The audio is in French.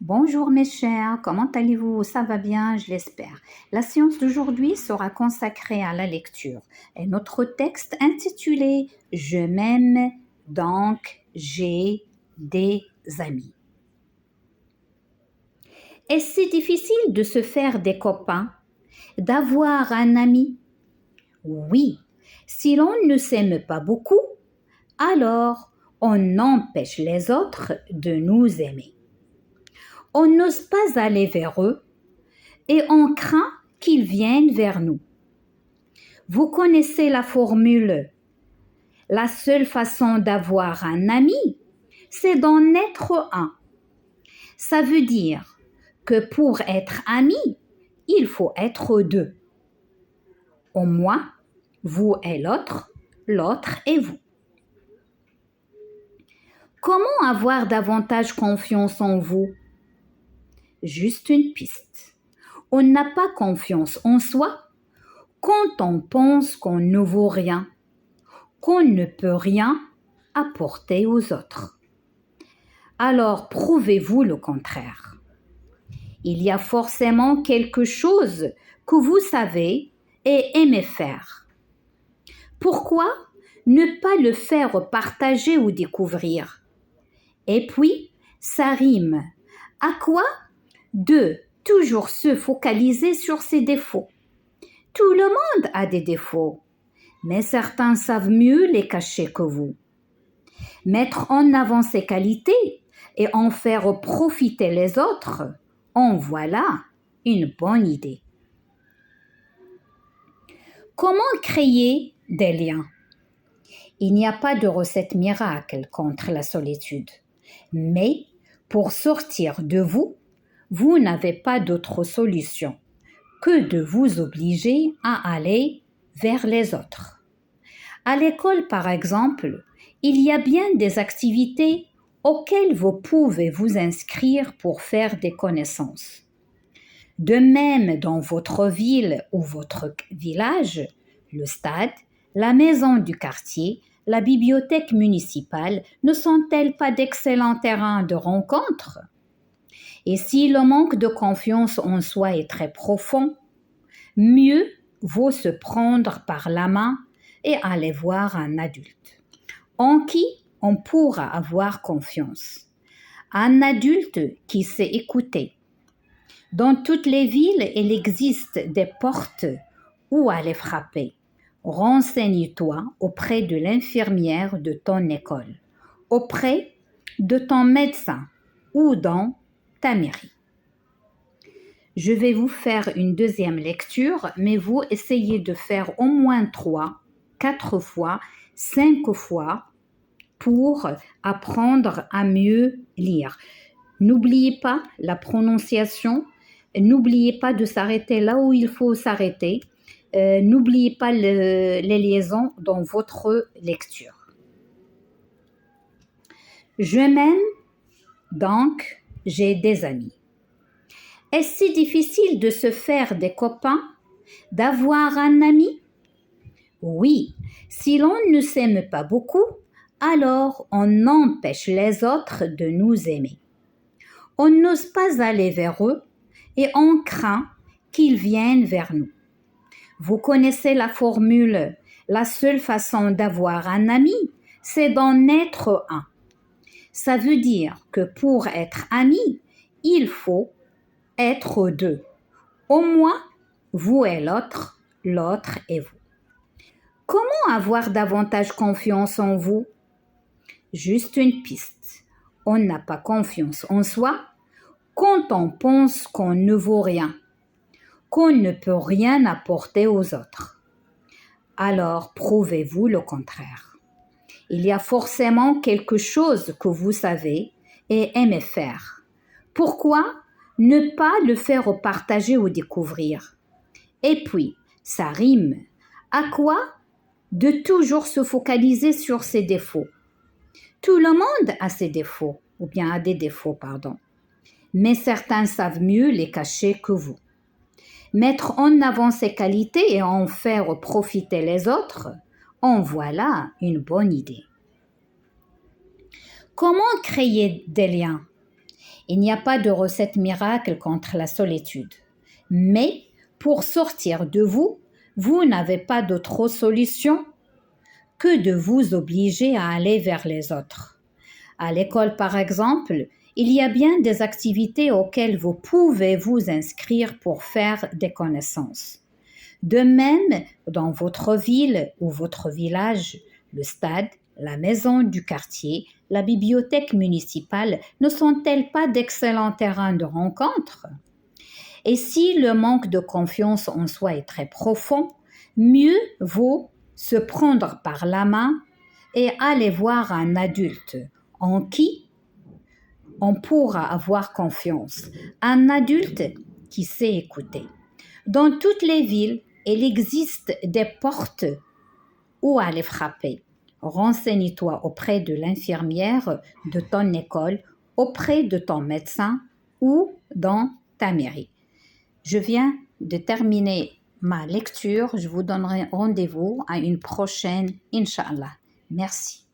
Bonjour mes chers, comment allez-vous? Ça va bien, je l'espère. La séance d'aujourd'hui sera consacrée à la lecture et notre texte intitulé Je m'aime, donc j'ai des amis. Est-ce si difficile de se faire des copains, d'avoir un ami? Oui, si l'on ne s'aime pas beaucoup, alors on empêche les autres de nous aimer. On n'ose pas aller vers eux et on craint qu'ils viennent vers nous. Vous connaissez la formule « La seule façon d'avoir un ami, c'est d'en être un ». Ça veut dire que pour être ami, il faut être deux. Au moins, vous et l'autre et vous. Comment avoir davantage confiance en vous? Juste une piste. On n'a pas confiance en soi quand on pense qu'on ne vaut rien, qu'on ne peut rien apporter aux autres. Alors prouvez-vous le contraire. Il y a forcément quelque chose que vous savez et aimez faire. Pourquoi ne pas le faire partager ou découvrir? Et puis, ça rime. À quoi? De toujours se focaliser sur ses défauts. Tout le monde a des défauts, mais certains savent mieux les cacher que vous. Mettre en avant ses qualités et en faire profiter les autres, en voilà une bonne idée. Comment créer des liens? Il n'y a pas de recette miracle contre la solitude, mais pour sortir de vous, vous n'avez pas d'autre solution que de vous obliger à aller vers les autres. À l'école, par exemple, il y a bien des activités auxquelles vous pouvez vous inscrire pour faire des connaissances. De même, dans votre ville ou votre village, le stade, la maison du quartier, la bibliothèque municipale ne sont-elles pas d'excellents terrains de rencontre? Et si le manque de confiance en soi est très profond, mieux vaut se prendre par la main et aller voir un adulte, en qui on pourra avoir confiance. Un adulte qui sait écouter. Dans toutes les villes, il existe des portes où aller frapper. Renseigne-toi auprès de l'infirmière de ton école, auprès de ton médecin ou dans ta mairie. Je vais vous faire une deuxième lecture, mais vous essayez de faire au moins 3, 4 fois, 5 fois pour apprendre à mieux lire. N'oubliez pas la prononciation, n'oubliez pas de s'arrêter là où il faut s'arrêter, n'oubliez pas les liaisons dans votre lecture. Je m'aime, donc j'ai des amis. Est-ce si difficile de se faire des copains, d'avoir un ami? Oui, si l'on ne s'aime pas beaucoup, alors on empêche les autres de nous aimer. On n'ose pas aller vers eux et on craint qu'ils viennent vers nous. Vous connaissez la formule « La seule façon d'avoir un ami, c'est d'en être un ». Ça veut dire que pour être ami, il faut être deux. Au moins, vous et l'autre et vous. Comment avoir davantage confiance en vous? Juste une piste. On n'a pas confiance en soi quand on pense qu'on ne vaut rien, qu'on ne peut rien apporter aux autres. Alors, prouvez-vous le contraire. Il y a forcément quelque chose que vous savez et aimez faire. Pourquoi ne pas le faire partager ou découvrir? Et puis, ça rime. À quoi? De toujours se focaliser sur ses défauts. Tout le monde a ses défauts, ou bien a des défauts, pardon. Mais certains savent mieux les cacher que vous. Mettre en avant ses qualités et en faire profiter les autres, en voilà une bonne idée. Comment créer des liens? Il n'y a pas de recette miracle contre la solitude. Mais pour sortir de vous, vous n'avez pas d'autre solution que de vous obliger à aller vers les autres. À l'école, par exemple, il y a bien des activités auxquelles vous pouvez vous inscrire pour faire des connaissances. De même, dans votre ville ou votre village, le stade, la maison du quartier, la bibliothèque municipale ne sont-elles pas d'excellents terrains de rencontre? Et si le manque de confiance en soi est très profond, mieux vaut se prendre par la main et aller voir un adulte en qui on pourra avoir confiance, un adulte qui sait écouter. Dans toutes les villes, il existe des portes où aller frapper. Renseigne-toi auprès de l'infirmière de ton école, auprès de ton médecin ou dans ta mairie. Je viens de terminer ma lecture. Je vous donnerai rendez-vous à une prochaine, Inch'Allah. Merci.